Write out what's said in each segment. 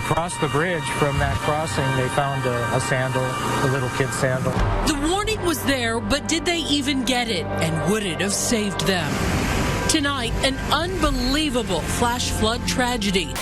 Across the bridge from that crossing, they found a sandal, a little kid's sandal. The warning was there, but did they even get it? And would it have saved them? Tonight, an unbelievable flash flood tragedy.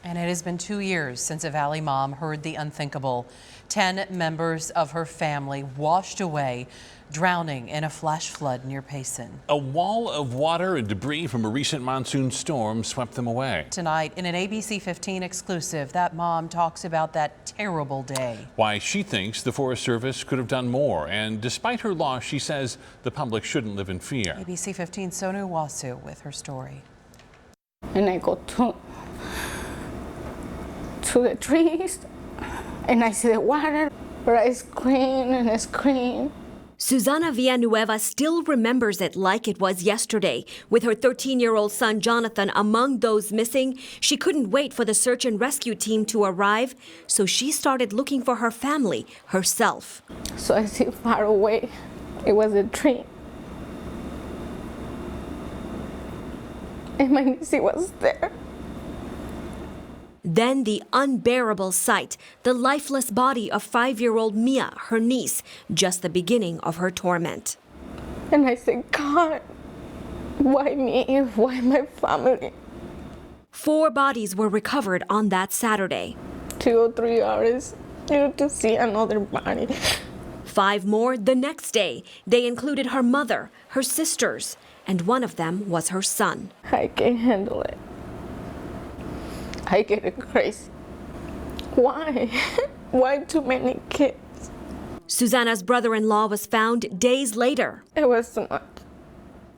And it has been 2 years since a Valley mom heard the unthinkable. 10 members of her family washed away, drowning in a flash flood near Payson. A wall of water and debris from a recent monsoon storm swept them away. Tonight, in an ABC 15 exclusive, that mom talks about that terrible day. Why she thinks the Forest Service could have done more. And despite her loss, she says the public shouldn't live in fear. ABC 15 Sonu Wasu with her story. And I go to the trees and I see the water, but I scream and I scream. Susana Villanueva still remembers it like it was yesterday. With her 13-year-old son Jonathan among those missing, she couldn't wait for the search and rescue team to arrive, so she started looking for her family herself. So I see far away, it was a tree. And my niece was there. Then the unbearable sight, the lifeless body of 5-year-old Mia, her niece, just the beginning of her torment. And I said, God, why me? Why my family? 4 bodies were recovered on that Saturday. 2 or 3 hours, to see another body. 5 more the next day. They included her mother, her sisters, and one of them was her son. I can't handle it. I get crazy. Why? Why too many kids? Susana's brother-in-law was found days later. It was too much.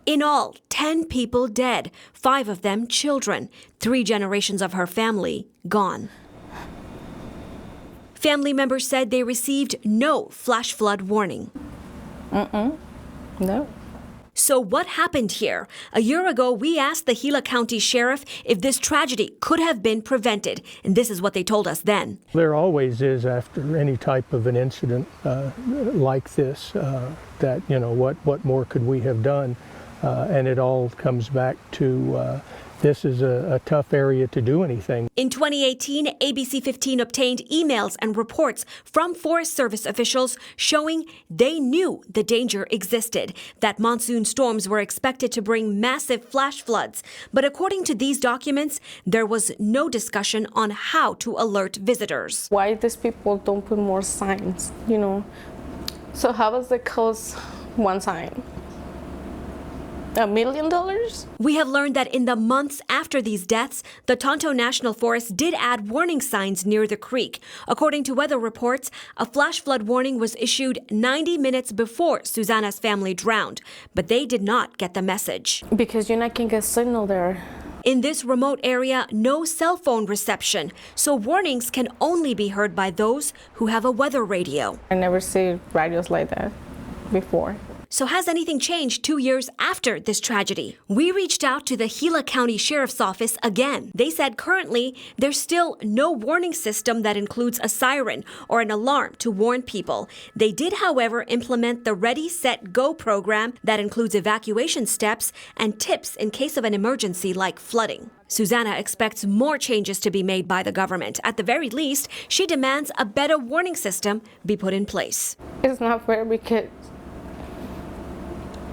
In all, 10 people dead, 5 of them children, 3 generations of her family gone. Family members said they received no flash flood warning. No. So what happened here? A year ago, we asked the Gila County Sheriff if this tragedy could have been prevented, and this is what they told us then. There always is, after any type of an incident like this, that, what more could we have done? And it all comes back to this is a tough area to do anything. In 2018, ABC 15 obtained emails and reports from Forest Service officials showing they knew the danger existed, that monsoon storms were expected to bring massive flash floods. But according to these documents, there was no discussion on how to alert visitors. Why these people don't put more signs, So how does it cost one sign? $1 million? We have learned that in the months after these deaths, the Tonto National Forest did add warning signs near the creek. According to weather reports, a flash flood warning was issued 90 minutes before Susana's family drowned, but they did not get the message. Because you're not going to get signal there. In this remote area, no cell phone reception, so warnings can only be heard by those who have a weather radio. I never see radios like that before. So has anything changed 2 years after this tragedy? We reached out to the Gila County Sheriff's Office again. They said currently there's still no warning system that includes a siren or an alarm to warn people. They did, however, implement the Ready, Set, Go program that includes evacuation steps and tips in case of an emergency like flooding. Susana expects more changes to be made by the government. At the very least, she demands a better warning system be put in place. It's not fair because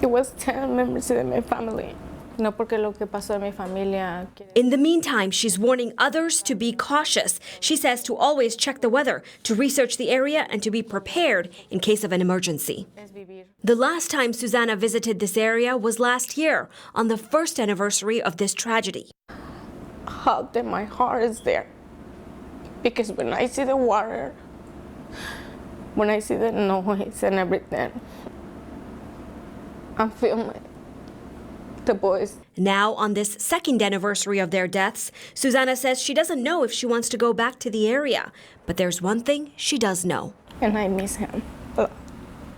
it was 10 members of my family. No porque lo que pasó en mi familia. In the meantime, she's warning others to be cautious. She says to always check the weather, to research the area, and to be prepared in case of an emergency. The last time Susana visited this area was last year, on the first anniversary of this tragedy. How that my heart is there. Because when I see the water, when I see the noise and everything, I'm feeling the boys. Now, on this second anniversary of their deaths, Susana says she doesn't know if she wants to go back to the area. But there's one thing she does know. And I miss him.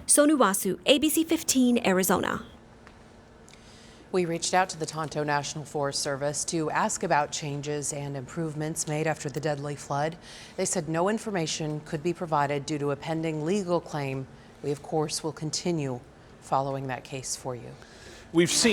Sonu Wasu, ABC 15, Arizona. We reached out to the Tonto National Forest Service to ask about changes and improvements made after the deadly flood. They said no information could be provided due to a pending legal claim. We, of course, will continue following that case for you. We've seen